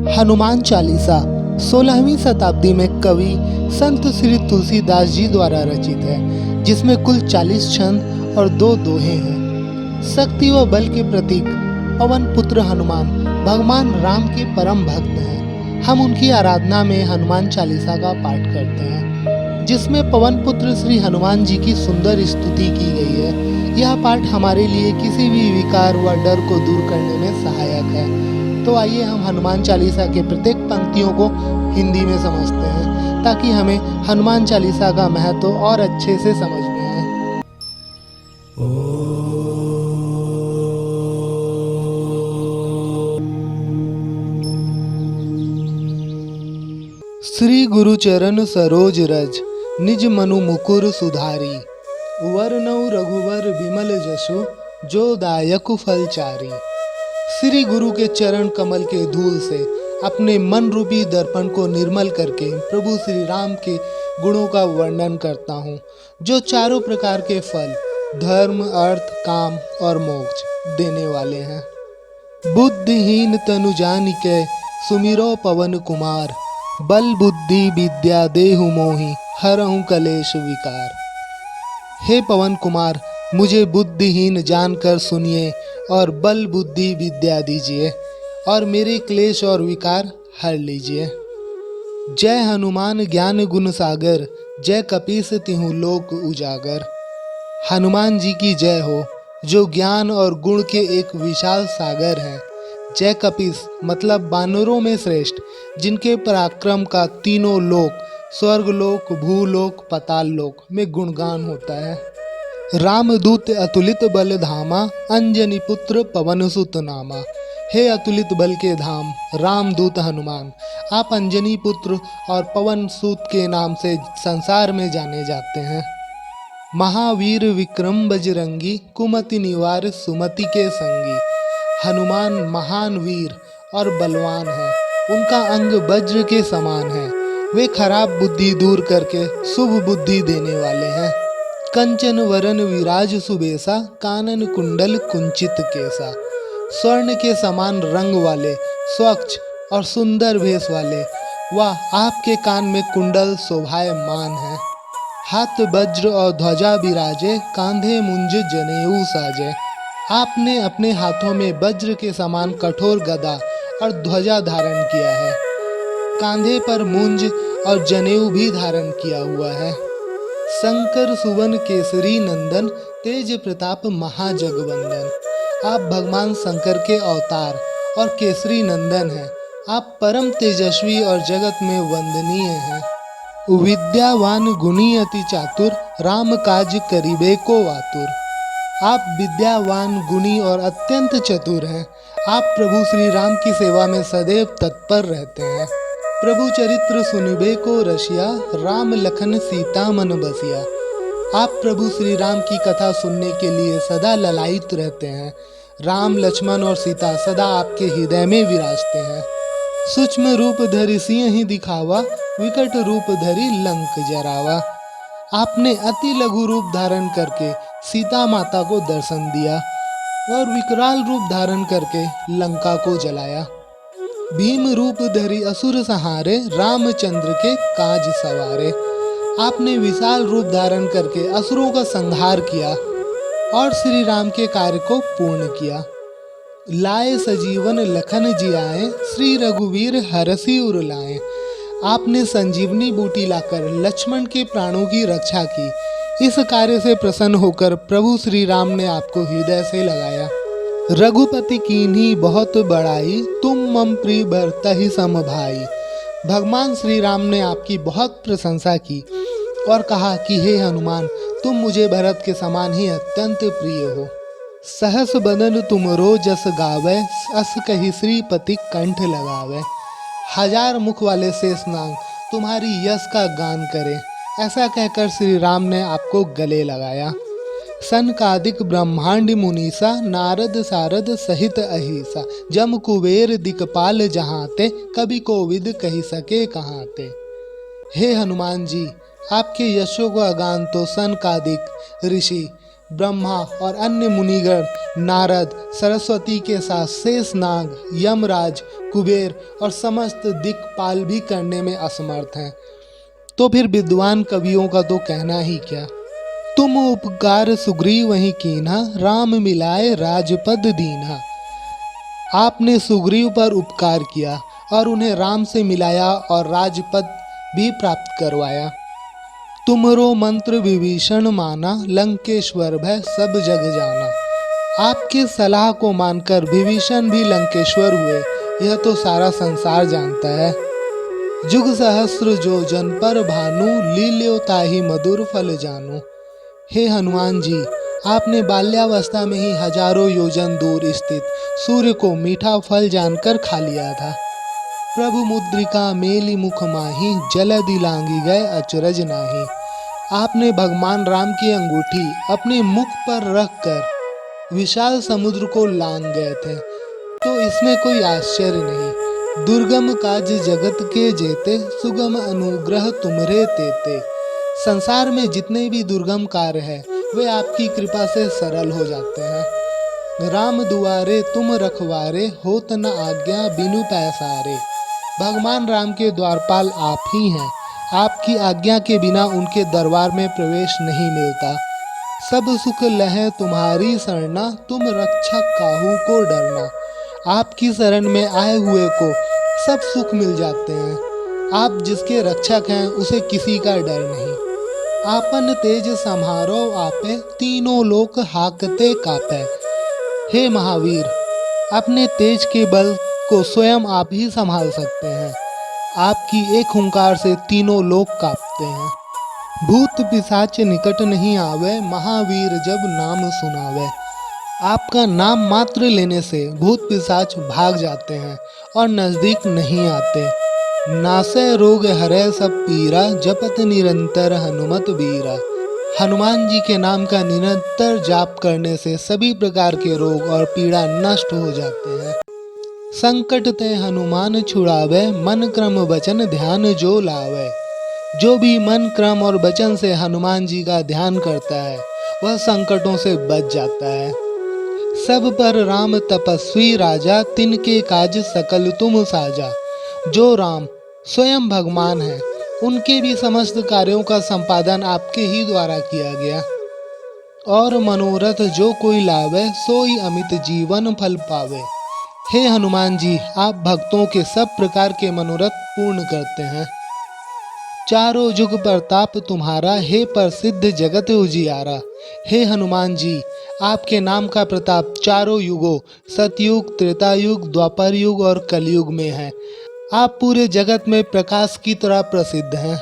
हनुमान चालीसा 16वीं शताब्दी में कवि संत श्री तुलसीदास जी द्वारा रचित है, जिसमें कुल 40 छंद और 2 दोहे हैं। शक्ति व बल के प्रतीक पवन पुत्र हनुमान भगवान राम के परम भक्त हैं। हम उनकी आराधना में हनुमान चालीसा का पाठ करते हैं, जिसमें पवन पुत्र श्री हनुमान जी की सुंदर स्तुति की गई है। यह पाठ हमारे लिए किसी भी विकार व डर को दूर करने में सहायक है। तो आइए हम हनुमान चालीसा के प्रत्येक पंक्तियों को हिंदी में समझते हैं, ताकि हमें हनुमान चालीसा का महत्व और अच्छे से समझ में आए। श्री गुरु चरण सरोज रज, निज मनु मुकुर सुधारी। वरनौ रघुवर विमल जसु, जो दायक फलचारी। श्री गुरु के चरण कमल के धूल से अपने मन रूपी दर्पण को निर्मल करके प्रभु श्री राम के गुणों का वर्णन करता हूँ, जो चारों प्रकार के फल धर्म, अर्थ, काम और मोक्ष देने वाले हैं। बुद्धिहीन तनु जानिके सुमिरो पवन कुमार, बल बुद्धि विद्या देहु मोहि, हरहु कलेश विकार। हे पवन कुमार, मुझे बुद्धिहीन जानकर सुनिए और बल बुद्धि विद्या दीजिए और मेरे क्लेश और विकार हर लीजिए। जय हनुमान ज्ञान गुण सागर, जय कपीस तिहु लोक उजागर। हनुमान जी की जय हो, जो ज्ञान और गुण के एक विशाल सागर हैं। जय कपीस मतलब बानरों में श्रेष्ठ, जिनके पराक्रम का तीनों लोक स्वर्गलोक, भूलोक, पाताल लोक में गुणगान होता है। रामदूत अतुलित बल धामा, अंजनी पुत्र पवन सुत नामा। हे अतुलित बल के धाम रामदूत हनुमान, आप अंजनी पुत्र और पवन सूत के नाम से संसार में जाने जाते हैं। महावीर विक्रम बजरंगी, कुमति निवार सुमति के संगी। हनुमान महान वीर और बलवान हैं, उनका अंग वज्र के समान है। वे खराब बुद्धि दूर करके शुभ बुद्धि देने वाले हैं। कंचन वरन विराज सुबेसा, कानन कुंडल कुंचित केसा। स्वर्ण के समान रंग वाले, स्वच्छ और सुंदर भेष वाले, वह आपके कान में कुंडल शोभायमान है। हाथ वज्र और ध्वजा विराजे, कांधे मुंज जनेऊ साजे। आपने अपने हाथों में वज्र के समान कठोर गदा और ध्वजा धारण किया है। कांधे पर मुंज और जनेऊ भी धारण किया हुआ है। शंकर सुवन केसरी नंदन, तेज प्रताप महाजगवंदन। आप भगवान शंकर के अवतार और केसरी नंदन हैं। आप परम तेजस्वी और जगत में वंदनीय हैं। विद्यावान गुणी अति चातुर, राम काज करिबे को आतुर। आप विद्यावान गुणी और अत्यंत चतुर हैं। आप प्रभु श्री राम की सेवा में सदैव तत्पर रहते हैं। प्रभु चरित्र सुनिबे को रसिया, राम लखन सीता मन बसिया। आप प्रभु श्री राम की कथा सुनने के लिए सदा ललायित रहते हैं। राम, लक्ष्मण और सीता सदा आपके हृदय में विराजते हैं। सूक्ष्म रूप धरि सिंह दिखावा, विकट रूप धरि लंक जरावा। आपने अति लघु रूप धारण करके सीता माता को दर्शन दिया और विकराल रूप धारण करके लंका को जलाया। भीम रूप धरि असुर सहारे, रामचंद्र के काज सवारे। आपने विशाल रूप धारण करके असुरों का संहार किया और श्री राम के कार्य को पूर्ण किया। लाए सजीवन लखन जियाए, श्री रघुवीर हरषि उर लाए। आपने संजीवनी बूटी लाकर लक्ष्मण के प्राणों की रक्षा की। इस कार्य से प्रसन्न होकर प्रभु श्री राम ने आपको हृदय से लगाया। रघुपति कीन्ही बहुत बड़ाई, तुम मम प्रिय भरतहि सम भाई। भगवान श्री राम ने आपकी बहुत प्रशंसा की और कहा कि हे हनुमान, तुम मुझे भरत के समान ही अत्यंत प्रिय हो। सहस बदन तुमरो जस गावे, अस कहि श्रीपति कंठ लगावे। हजार मुख वाले शेषनाग तुम्हारी यश का गान करें, ऐसा कहकर श्री राम ने आपको गले लगाया। सनकादिक ब्रह्मांड मुनीसा, नारद सारद सहित अहिसा। जम कुबेर दिक्पाल जहाँते, कभी कोविद कही सके कहाँते। हे हनुमान जी, आपके यशों का गान तो सनकादिक ऋषि, ब्रह्मा और अन्य मुनिगण, नारद, सरस्वती के साथ शेषनाग, यमराज, कुबेर और समस्त दिक्पाल भी करने में असमर्थ हैं, तो फिर विद्वान कवियों का तो कहना ही क्या। तुम उपकार सुग्रीव वहीं कीन्हा, राम मिलाए राजपद दीन्हा। आपने सुग्रीव पर उपकार किया और उन्हें राम से मिलाया और राजपद भी प्राप्त करवाया। तुमरो मंत्र विभीषण माना, लंकेश्वर भय सब जग जाना। आपके सलाह को मानकर विभीषण भी लंकेश्वर हुए, यह तो सारा संसार जानता है। जुग सहस्र जो जन पर भानु, लील्यो ताहि मधुर फल जानु। हे हनुमान जी, आपने बाल्यावस्था में ही हजारों योजन दूर स्थित सूर्य को मीठा फल जानकर खा लिया था। प्रभु मुद्रिका मेली मुख माही, जलधि लांगी गए अचरज नाही। आपने भगवान राम की अंगूठी अपने मुख पर रखकर विशाल समुद्र को लांग गए थे, तो इसमें कोई आश्चर्य नहीं। दुर्गम काज जगत के जेते, सुगम अनुग्रह तुमरे तेते। संसार में जितने भी दुर्गम कार्य हैं, वे आपकी कृपा से सरल हो जाते हैं। राम दुआरे तुम रखवारे, होत न आज्ञा बिनु पैसारे। भगवान राम के द्वारपाल आप ही हैं, आपकी आज्ञा के बिना उनके दरबार में प्रवेश नहीं मिलता। सब सुख लहै तुम्हारी सरना, तुम रक्षक काहू को डरना। आपकी शरण में आए हुए को सब सुख मिल जाते हैं। आप जिसके रक्षक हैं, उसे किसी का डर नहीं। आपन तेज सम्हारो आपे, तीनों लोक हाकते कापे। हे महावीर, अपने तेज के बल को स्वयं आप ही संभाल सकते हैं। आपकी एक हुंकार से तीनों लोक कांपते हैं। भूत पिशाच निकट नहीं आवे, महावीर जब नाम सुनावे। आपका नाम मात्र लेने से भूत पिशाच भाग जाते हैं और नजदीक नहीं आते। नासै रोग हरै सब पीरा, जपत निरंतर हनुमत बीरा। हनुमान जी के नाम का निरंतर जाप करने से सभी प्रकार के रोग और पीड़ा नष्ट हो जाते हैं। संकट ते हनुमान छुड़ावे, मन क्रम वचन ध्यान जो लावे। जो भी मन क्रम और वचन से हनुमान जी का ध्यान करता है, वह संकटों से बच जाता है। सब पर राम तपस्वी राजा, तिनके काज सकल तुम साजा। जो राम स्वयं भगवान है, उनके भी समस्त कार्यों का संपादन आपके ही द्वारा किया गया। और मनोरथ जो कोई लावे, सोई अमित जीवन फल पावे। हे हनुमान जी, आप भक्तों के सब प्रकार के मनोरथ पूर्ण करते हैं। चारों जुग प्रताप तुम्हारा, हे प्रसिद्ध जगत उजियारा। हे हनुमान जी, आपके नाम का प्रताप चारों युगों सतयुग, त्रेता युग, द्वापर युग और कलयुग में है। आप पूरे जगत में प्रकाश की तरह प्रसिद्ध हैं।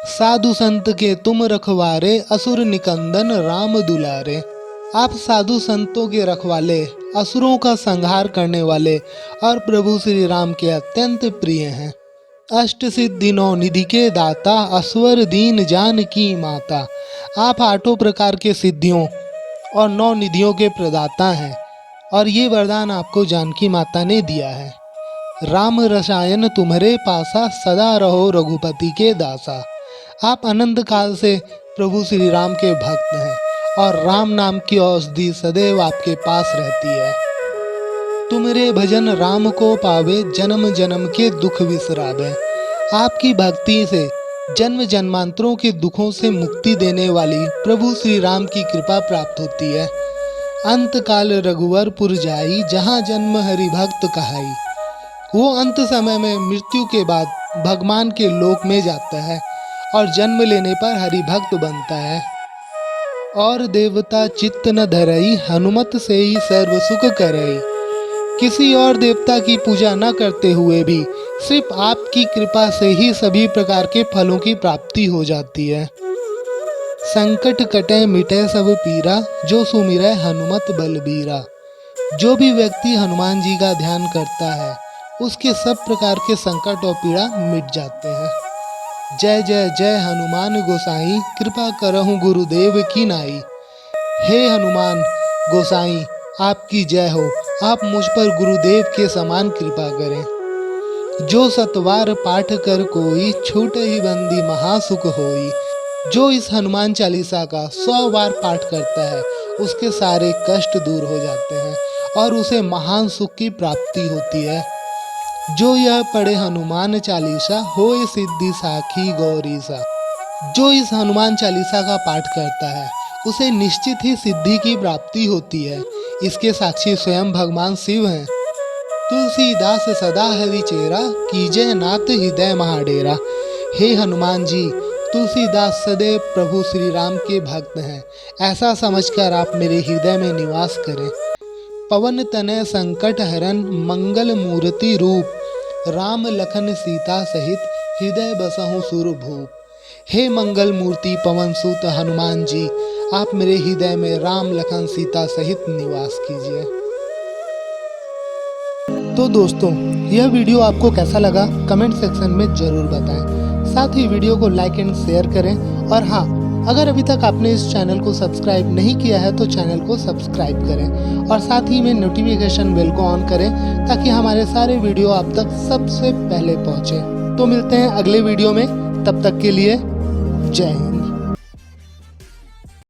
साधु संत के तुम रखवारे, असुर निकंदन राम दुलारे। आप साधु संतों के रखवाले, असुरों का संहार करने वाले और प्रभु श्री राम के अत्यंत प्रिय हैं। अष्ट सिद्धि नौ निधि के दाता, असवर दीन जान की माता। आप आठों प्रकार के सिद्धियों और 9 निधियों के प्रदाता हैं और ये वरदान आपको जानकी माता ने दिया है। राम रसायन तुम्हारे पासा, सदा रहो रघुपति के दासा। आप अनंत काल से प्रभु श्री राम के भक्त हैं और राम नाम की औषधि सदैव आपके पास रहती है। तुमरे भजन राम को पावे, जन्म जन्म के दुख विसरावे। आपकी भक्ति से जन्म जन्मांतरों के दुखों से मुक्ति देने वाली प्रभु श्री राम की कृपा प्राप्त होती है। अंत काल रघुवरपुर जाई, जहाँ जन्म हरि भक्त कहाई। वो अंत समय में मृत्यु के बाद भगवान के लोक में जाता है और जन्म लेने पर हरि भक्त बनता है। और देवता चित्त न धरई, हनुमत से ही सर्व सुख करई। किसी और देवता की पूजा न करते हुए भी सिर्फ आपकी कृपा से ही सभी प्रकार के फलों की प्राप्ति हो जाती है। संकट कटे मिटे सब पीरा, जो सुमिरै हनुमत बलबीरा। जो भी व्यक्ति हनुमान जी का ध्यान करता है, उसके सब प्रकार के संकट और पीड़ा मिट जाते हैं। जय जय जय हनुमान गोसाई, कृपा करहु गुरुदेव की नाई। हे हनुमान गोसाई, आपकी जय हो। आप मुझ पर गुरुदेव के समान कृपा करें। जो सतवार पाठ कर कोई, छूट ही बंदी महासुख होई। जो इस हनुमान चालीसा का 100 बार पाठ करता है, उसके सारे कष्ट दूर हो जाते हैं और उसे महान सुख की प्राप्ति होती है। जो यह पढ़े हनुमान चालीसा होए सिद्धि साखी गौरीसा। जो इस हनुमान चालीसा का पाठ करता है उसे निश्चित ही सिद्धि की प्राप्ति होती है। इसके साक्षी स्वयं भगवान शिव हैं। तुलसीदास सदा हरि चेरा कीजय नाथ हृदय महाडेरा। हे हनुमान जी, तुलसीदास सदैव प्रभु श्री राम के भक्त हैं, ऐसा समझकर आप मेरे हृदय में निवास करें। पवन तनय संकट हरन मंगल मूर्ति रूप, राम लखन सीता सहित हृदय बसहु सुरभूप। हे मंगल मूर्ति पवन सुत हनुमान जी, आप मेरे हृदय में राम लखन सीता सहित निवास कीजिए। तो दोस्तों, यह वीडियो आपको कैसा लगा कमेंट सेक्शन में ज़रूर बताएं। साथ ही वीडियो को लाइक एंड शेयर करें। और हाँ, अगर अभी तक आपने इस चैनल को सब्सक्राइब नहीं किया है तो चैनल को सब्सक्राइब करें और साथ ही में नोटिफिकेशन बेल को ऑन करें ताकि हमारे सारे वीडियो आप तक सबसे पहले पहुँचे। तो मिलते हैं अगले वीडियो में, तब तक के लिए जय हिंद।